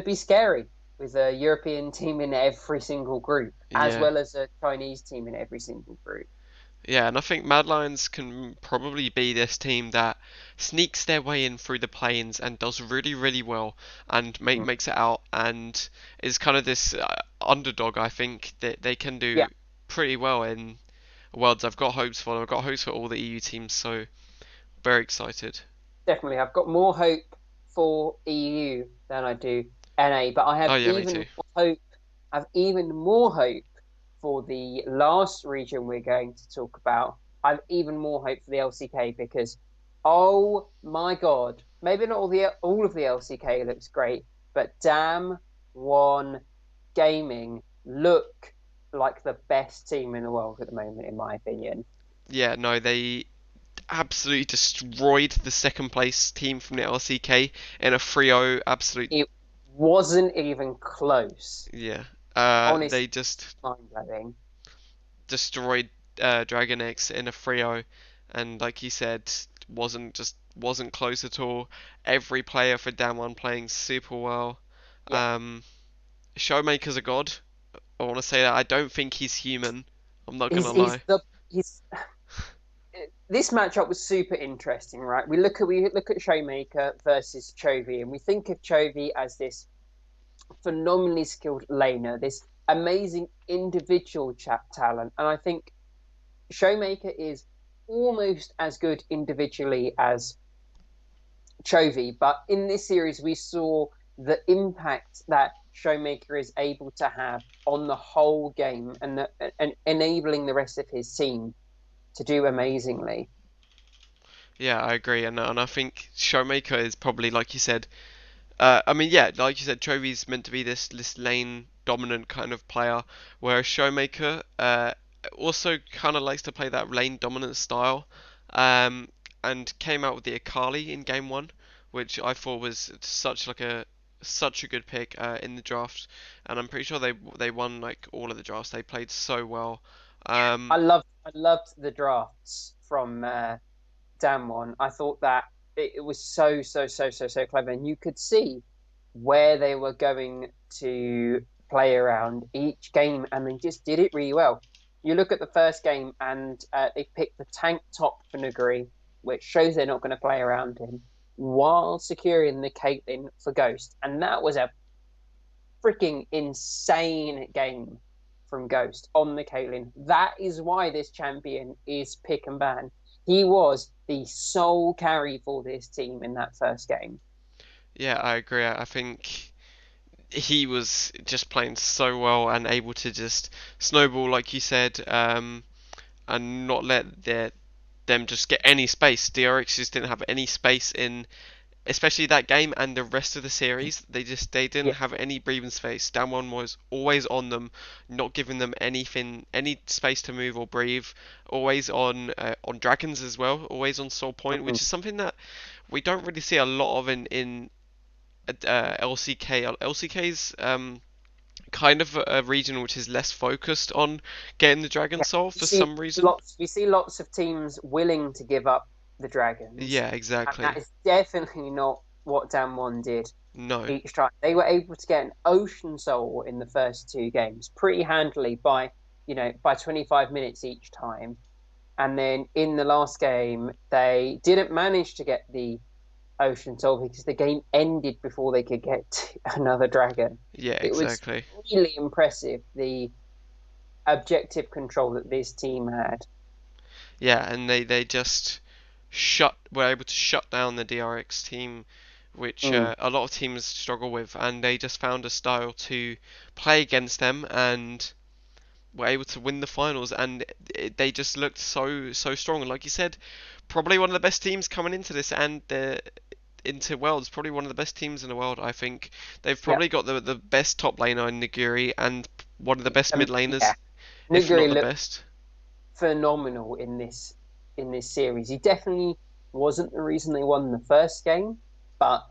be scary with a European team in every single group, as yeah. well as a Chinese team in every single group. Yeah, and I think Mad Lions can probably be this team that sneaks their way in through the planes and does really, really well and Mm. makes it out and is kind of this underdog. I think that they can Yeah, do pretty well in Worlds. I've got hopes for them. I've got hopes for all the EU teams, so very excited. definitely. I've got more hope for EU than I do NA, but I Oh have yeah, me even too. more hope. Have even more hope for the last region we're going to talk about. I've even more hope for the LCK because, oh my God, maybe not all of the LCK looks great, but damn one gaming look like the best team in the world at the moment, in my opinion. Yeah, no, they absolutely destroyed the second place team from the LCK in a 3-0 absolute. It wasn't even close. Yeah, Honestly, they just mind blowing. destroyed Dragon X in a 3-0, and like you said, wasn't close at all. Every player for Damwon playing super well. Yeah, Um, Showmaker's a god. I want to say that. I don't think he's human. I'm not gonna he's lie. the he's this matchup was super interesting, right? We look at Showmaker versus Chovy, and we think of Chovy as this phenomenally skilled laner, this amazing individual chat talent, and I think Showmaker is almost as good individually as Chovy. But in this series, we saw the impact that Showmaker is able to have on the whole game and enabling the rest of his team to do amazingly. Yeah, I agree, and I think Showmaker is probably like you said. I mean, yeah, like you said, Chovy's meant to be this lane dominant kind of player, whereas Showmaker also kind of likes to play that lane dominant style, um, and came out with the Akali in game one, which I thought was such a good pick in the draft, and I'm pretty sure they won like all of the drafts. They played so well. I Um, loved the drafts from Damwon. I thought that it was so clever, and you could see where they were going to play around each game, and they just did it really well. You look at the first game, and they picked the tank top for Nuguri, which shows they're not going to play around him, while securing the Caitlyn for Ghost, and that was a freaking insane game from Ghost on the Caitlyn. That is why this champion is pick and ban. He was the sole carry for this team in that first game. yeah, I agree. I think he was just playing so well and able to just snowball, like you said, and not let them just get any space. DRX just didn't have any space in, especially that game and the rest of the series. They didn't Yeah. have any breathing space. Damwon was always on them, not giving them anything, any space to move or breathe. Always on dragons as well. Always on soul point, Mhm. which is something that we don't really see a lot of in LCK. LCK's kind of a region which is less focused on getting the dragon Yeah. soul You for see some reason. lots. We see lots of teams willing to give up the dragons, Yeah, and that exactly. is definitely not what Damwon did No. each time. They were able to get an Ocean Soul in the first two games pretty handily by 25 minutes each time. And then in the last game, they didn't manage to get the Ocean Soul because the game ended before they could get another dragon. Yeah, It was exactly. really impressive, the objective control that this team had. Yeah, and they just were able to shut down the DRX team, which Mm, a lot of teams struggle with, and they just found a style to play against them and were able to win the finals, and they just looked so strong. And like you said, probably one of the best teams coming into this, and into Worlds, probably one of the best teams in the world. I think they've yeah, probably got the best top laner in Naguri and one of the best mid yeah. laners, if not Nuguri the looked best. phenomenal in this series. He definitely wasn't the reason they won the first game, but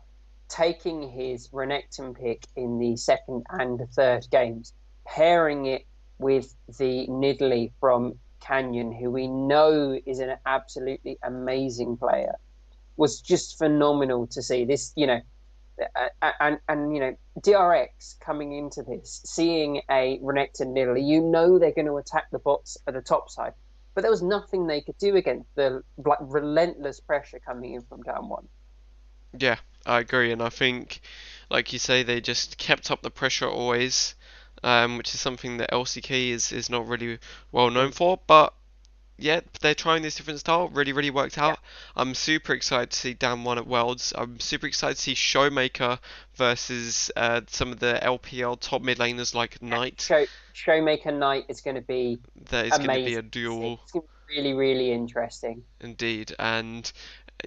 taking his Renekton pick in the second and the third games, pairing it with the Nidalee from Canyon, who we know is an absolutely amazing player, was just phenomenal to see. And DRX coming into this, seeing a Renekton Nidalee, you know they're going to attack the bots at the top side, but there was nothing they could do against the like relentless pressure coming in from down one. Yeah, I agree, and I think, like you say, they just kept up the pressure always, which is something that LCK is not really well known Mm. for. But yeah, they're trying this different style. Really worked Yeah, out. I'm super excited to see Dan one at Worlds. I'm super excited to see Showmaker versus some of the LPL top mid laners like yeah. Knight. Showmaker Knight is going to be That is going to be a amazing to see. duel It's going to be really interesting. indeed, and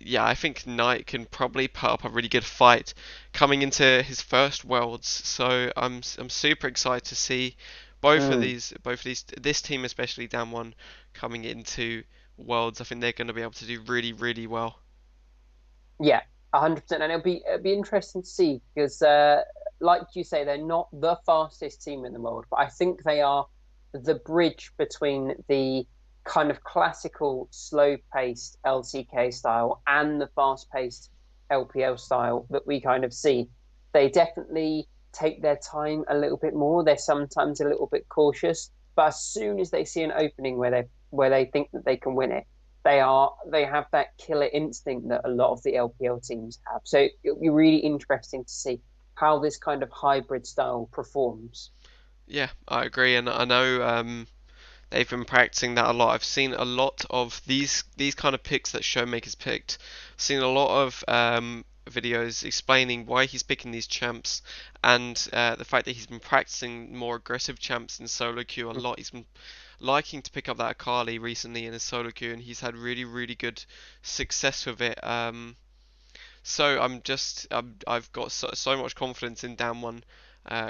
yeah, I think Knight can probably put up a really good fight coming into his first Worlds. So I'm super excited to see Mm. both of these this team especially Damwon coming into Worlds. I think they're going to be able to do really well. Yeah, 100%. And it'll be interesting to see because, like you say, they're not the fastest team in the world, but I think they are the bridge between the kind of classical slow-paced LCK style and the fast-paced LPL style that we kind of see. They definitely take their time a little bit more. They're sometimes a little bit cautious, but as soon as they see an opening where they think that they can win it, they have that killer instinct that a lot of the LPL teams have. So it'll be really interesting to see how this kind of hybrid style performs. Yeah, I agree, and I know they've been practicing that a lot. I've seen a lot of these kind of picks that Showmaker's picked. Seen a lot of videos explaining why he's picking these champs and the fact that he's been practicing more aggressive champs in solo queue a lot. He's been liking to pick up that Akali recently in his solo queue, and he's had really good success with it. So I've got so much confidence in Damwon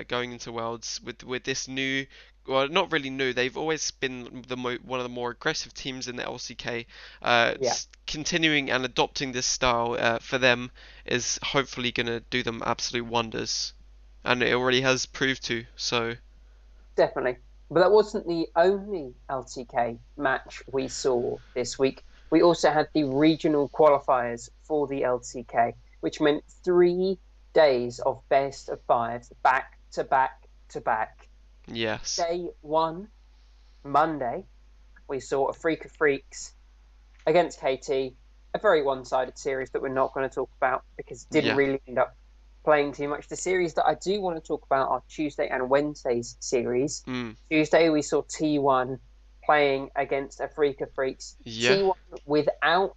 going into Worlds with this new, well, not really new. They've always been one of the more aggressive teams in the LCK. Yeah, Continuing and adopting this style for them is hopefully going to do them absolute wonders, and it already has proved to. So definitely. But that wasn't the only LTK match we saw this week. We also had the regional qualifiers for the LTK, which meant 3 days of best of fives back to back to back. yes, Day one, Monday, we saw a Freak of Freaks against KT, a very one-sided series that we're not going to talk about because it didn't yeah, really end up playing too much. The series that I do want to talk about are Tuesday and Wednesday's series. mm, Tuesday we saw T1 playing against a Freak of Freaks. yeah, T1 without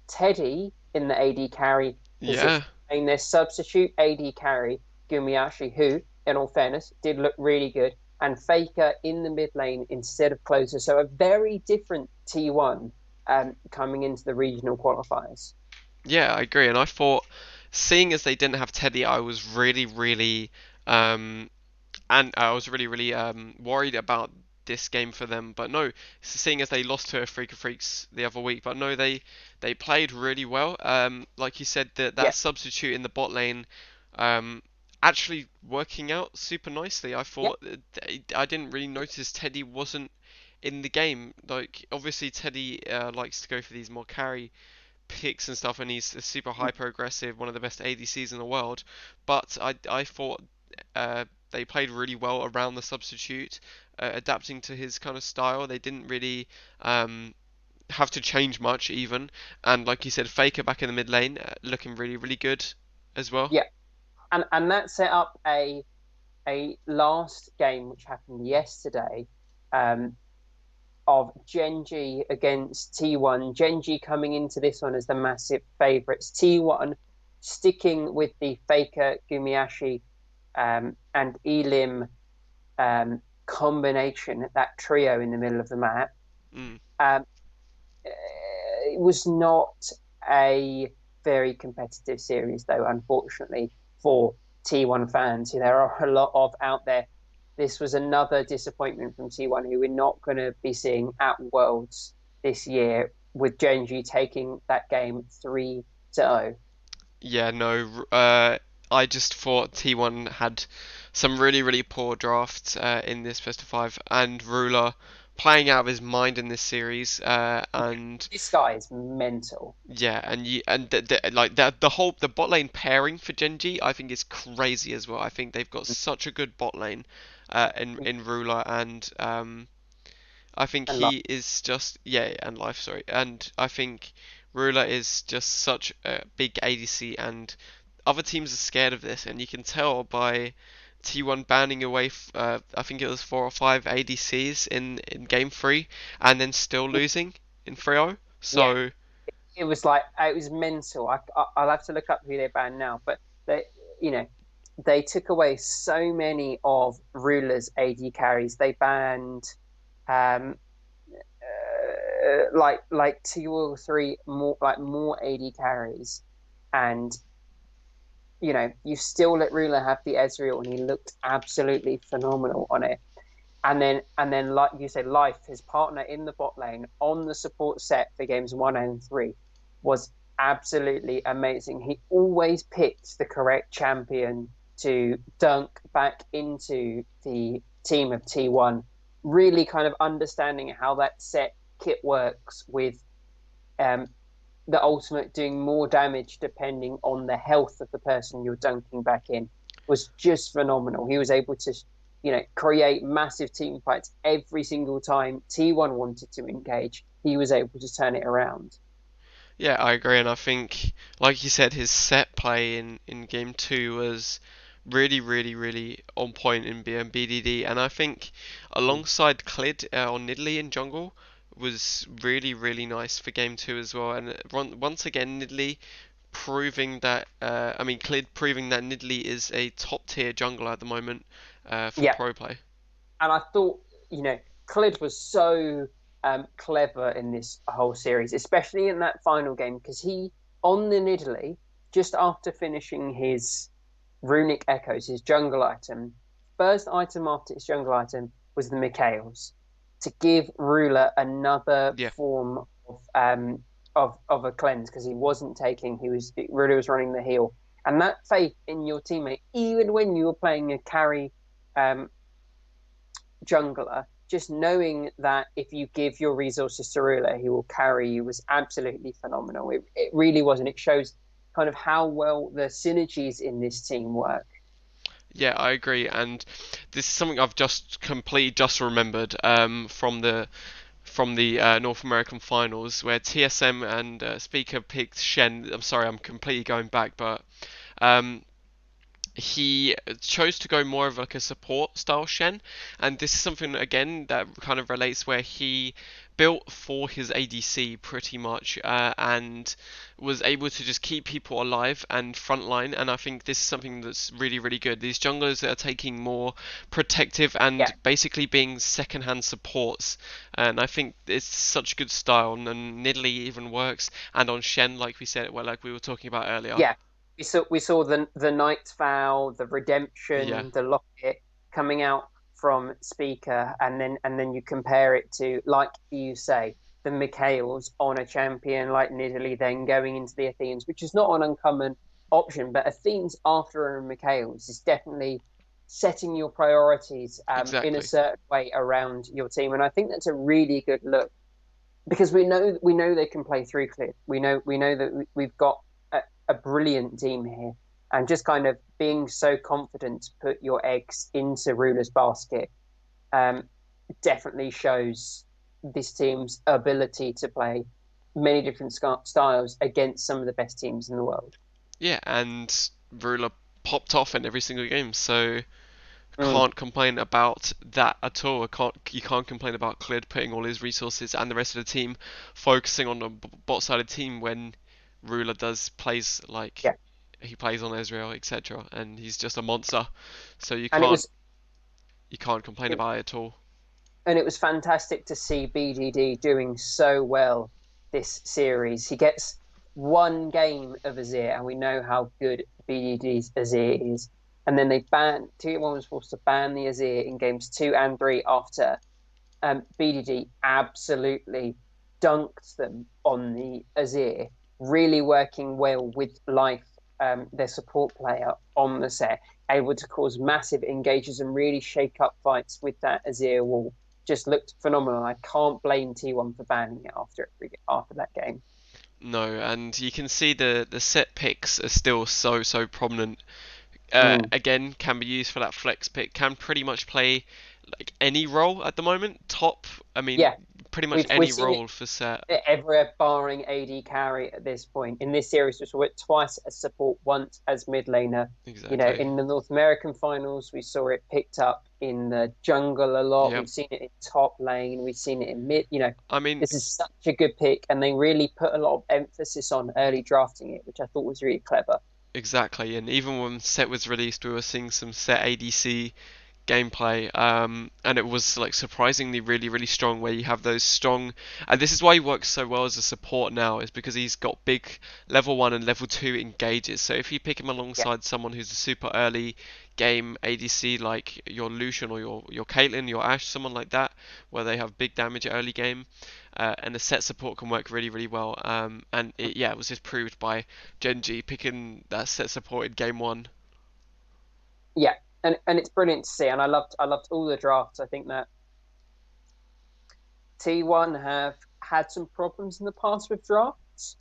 Teddy in the AD carry yeah, position, playing their substitute AD carry, Gumiyashi, who, in all fairness, did look really good, and Faker in the mid lane instead of closer. So a very different T1 coming into the regional qualifiers. Yeah, I agree. And I thought, seeing as they didn't have Teddy, I was really, really um, and I was really, really worried about this game for them. But no, seeing as they lost to a Freak of Freaks the other week, but no, they played really well. Like you said, that Yeah, substitute in the bot lane, um, actually working out super nicely. I yeah, thought I didn't really notice Teddy wasn't in the game. Like obviously Teddy likes to go for these more carry picks and stuff, and he's a super mm, hyper aggressive, one of the best ADCs in the world. But I thought they played really well around the substitute, adapting to his kind of style. They didn't really have to change much even, and like you said, Faker back in the mid lane, looking really really good as well. yeah. And that set up a last game which happened yesterday, um, of Genji against T1. Genji coming into this one as the massive favourites. T1 sticking with the Faker, Gumiashi, and Elim combination, that trio in the middle of the map. Mm. Um, it was not a very competitive series, though, unfortunately, for T1 fans. There are a lot of out there. This was another disappointment from T1, who we're not going to be seeing at Worlds this year, with Genji taking that game 3-0. Yeah, no, I just thought T1 had some really, really poor drafts in this best of five, and Ruler playing out of his mind in this series, and This guy is mental. yeah, and like the whole the bot lane pairing for Genji, I think is crazy as well. I think they've got such a good bot lane, in Ruler and I think And like, he is just yeah, and life, sorry, and I think Ruler is just such a big ADC, and other teams are scared of this, and you can tell by T1 banning away. I think it was 4 or 5 ADCs in game three, and then still losing in 3-0. yeah, So it was like it was mental. I'll have to look up who they banned now, but they, you know, they took away so many of Ruler's AD carries. They banned um, like 2 or 3 more, like more AD carries, and you still let Ruler have the Ezreal, and he looked absolutely phenomenal on it. And then like you said, Life, his partner in the bot lane on the support set for games 1 and 3, was absolutely amazing. He always picked the correct champion to dunk back into the team of T1, really kind of understanding how that set kit works, with um, the ultimate doing more damage depending on the health of the person you're dunking back in, was just phenomenal. He was able to, create massive team fights every single time T1 wanted to engage. He was able to turn it around. yeah, I agree, and I think, like you said, his set play in game two was really, really, really on point in BDD, and I think alongside Clid on Nidalee in jungle was really, really nice for game two as well. And once again, Nidalee proving that, I mean, Clid proving that Nidalee is a top tier jungler at the moment for Yeah, pro play. and I thought, Clid was so clever in this whole series, especially in that final game, because he, on the Nidalee, just after finishing his Runic Echoes, his jungle item, first item after his jungle item was the Mikhails, to give Ruler another Yeah. form of a cleanse, because he wasn't taking, Ruler was running the heal. And that faith in your teammate, even when you were playing a carry um, jungler, just knowing that if you give your resources to Ruler, he will carry you, was absolutely phenomenal. It really was, and it shows kind of how well the synergies in this team work. Yeah, I agree, and this is something I've just completely just remembered from the North American finals where TSM and Speaker picked Shen. I'm sorry, I'm completely going back, but um, he chose to go more of like a support style Shen, and this is something again that kind of relates where he built for his ADC pretty much, and was able to just keep people alive and frontline. And I think this is something that's really, really good. These junglers that are taking more protective and Yeah, basically being second-hand supports, and I think it's such good style. And Nidalee even works, and on Shen, like we said, well, like we were talking about earlier. yeah. We saw the Knight's Vow, the Yeah, Redemption, the Locket coming out from Speaker, and then you compare it to, like you say, the Mikhails on a champion like Nidalee, then going into the Athenes, which is not an uncommon option. But Athenes after a Mikhails is definitely setting your priorities in a exactly. certain way around your team, and I think that's a really good look because we know they can play through clear. We know that we've got a brilliant team here, and just kind of being so confident to put your eggs into Ruler's basket um, definitely shows this team's ability to play many different styles against some of the best teams in the world. Yeah, and Ruler popped off in every single game, so Mm, can't complain about that at all. You can't complain about Clid putting all his resources and the rest of the team focusing on the bot sided team when Ruler does plays like yeah, he plays on Ezreal, etc. And he's just a monster. So and it was you can't complain it, about it at all. and it was fantastic to see BDD doing so well this series. He gets one game of Azir, and we know how good BDD's Azir is. And then they T1 was forced to ban the Azir in games 2 and 3 after BDD absolutely dunked them on the Azir, really working well with Life, their support player on the set, able to cause massive engages and really shake up fights with that Azir wall. Just looked phenomenal. I can't blame T1 for banning it after that game. No, and you can see the set picks are still so prominent. Mm. Again, can be used for that flex pick. Can pretty much play like any role at the moment. Top, I mean, Yeah, pretty much we've any seen it role for set. everywhere barring AD carry at this point. In this series, we saw it twice as support, once as mid laner. Exactly. In the North American finals, we saw it picked up in the jungle a lot. Yep. We've seen it in top lane. We've seen it in mid. I mean, This is such a good pick, and they really put a lot of emphasis on early drafting it, which I thought was really clever. exactly. And even when set was released, we were seeing some set ADC gameplay, and it was like surprisingly really strong. Where you have those strong, and this is why he works so well as a support now, is because he's got big level 1 and level 2 engages. So if you pick him Yeah, alongside someone who's a super early game ADC like your Lucian or your Caitlyn, your Ashe, someone like that, where they have big damage early game. And the set support can work really well. And yeah, it was just proved by Genji picking that set support in game one. yeah, and it's brilliant to see. And I loved all the drafts. I think that T1 have had some problems in the past with drafts,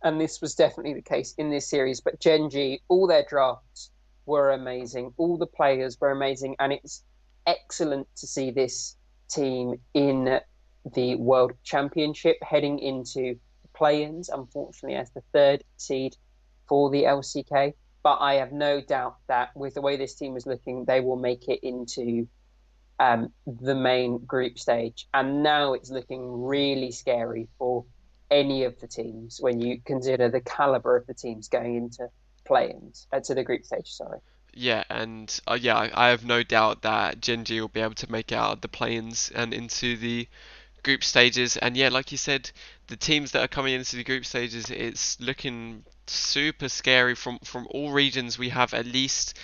and this was definitely the case in this series. But Genji, all their drafts were amazing. All the players were amazing, and it's excellent to see this team in the World Championship heading into the play-ins, unfortunately, as the third seed for the LCK. But I have no doubt that with the way this team is looking, they will make it into the main group stage. And now it's looking really scary for any of the teams when you consider the caliber of the teams going into play-ins to the group stage. Sorry. Yeah, and yeah, I have no doubt that Genji will be able to make it out of the play-ins and into the group stages. And yeah, like you said, the teams that are coming into the group stages, it's looking super scary from all regions. We have at least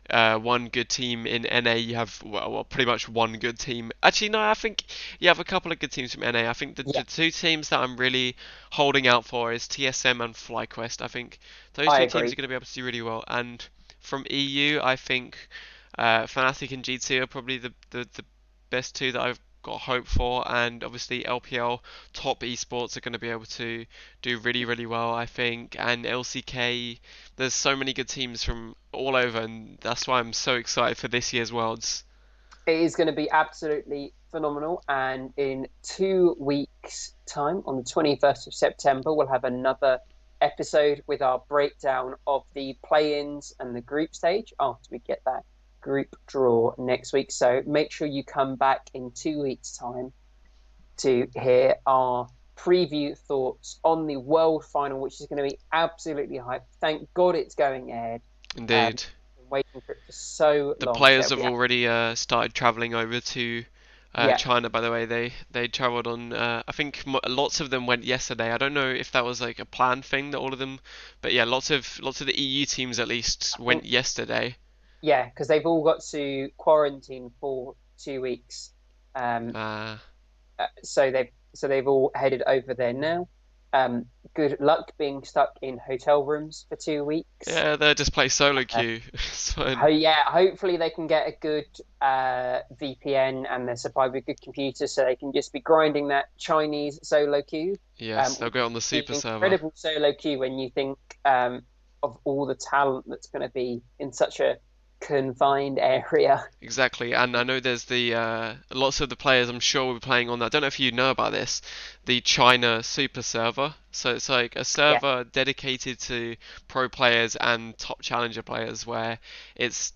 one good team in NA. You have pretty much one good team. Actually, no, I think you have a couple of good teams from NA. I think the Yeah, two teams that I'm really holding out for is TSM and FlyQuest. I think those I two teams are agree. going to be able to do really well. And from EU, I think Fnatic and GT are probably the best two that I've got hope for, and obviously LPL top esports are going to be able to do really well, I think, and LCK. There's so many good teams from all over, and that's why I'm so excited for this year's Worlds. It is going to be absolutely phenomenal. And in 2 weeks' time, on the 21st of September, we'll have another episode with our breakdown of the play-ins and the group stage after we get that group draw next week. So make sure you come back in 2 weeks' time to hear our preview thoughts on the World Final, which is going to be absolutely hyped. Thank God it's going ahead. Indeed. Been waiting for it for so The long. players So have already started travelling over to yeah, China. By the way, they travelled on. I think lots of them went yesterday. I don't know if that was like a planned thing that all of them, but yeah, lots of the EU teams at least I went think yesterday. yeah, because they've all got to quarantine for 2 weeks. Um, Uh, so they've all headed over there now. Good luck being stuck in hotel rooms for 2 weeks. yeah, they just play solo Uh, queue. It's fine. yeah, hopefully they can get a good VPN and they're supplied with good computers so they can just be grinding that Chinese solo queue. Yes, they'll Which go on the is super an server. incredible solo queue when you think of all the talent that's going to be in such a confined area. Exactly, and I know there's the lots of the players I'm sure will be playing on that. I don't know if you know about this, the China Super Server. So it's like a Yeah, server dedicated to pro players and top challenger players, where it's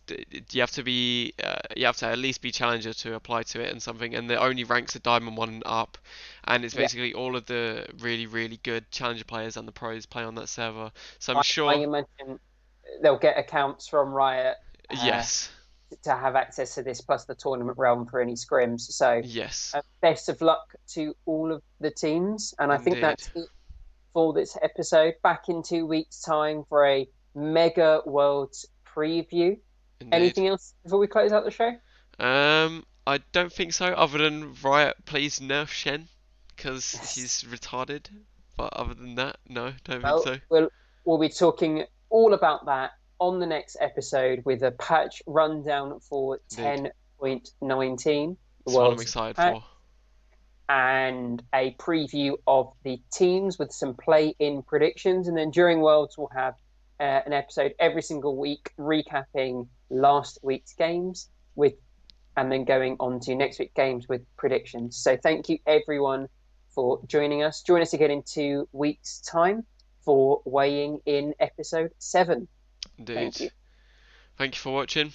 you have to at least be challenger to apply to it and something, and the only ranks are Diamond One and up, and it's yeah. basically all of the really good challenger players and the pros play on that server. So I'm I sure, imagine they'll get accounts from Riot yes, to have access to this, plus the tournament realm for any scrims. So, yes, best of luck to all of the teams. And I think indeed, that's it for this episode. Back in 2 weeks' time for a Mega Worlds preview. indeed. Anything else before we close out the show? I don't think so. Other than Riot, please nerf Shen because he's retarded. But other than that, no, don't think Well, so. we'll be talking all about that on the next episode with a patch rundown for Indeed, 10.19, the it's one I'm world's excited patch, for. and a preview of the teams with some play-in predictions. And then during Worlds, we'll have an episode every single week recapping last week's games with, and then going on to next week's games with predictions. So thank you everyone for joining us. Join us again in 2 weeks' time for weighing in episode 7. Indeed. Thank you. Thank you for watching.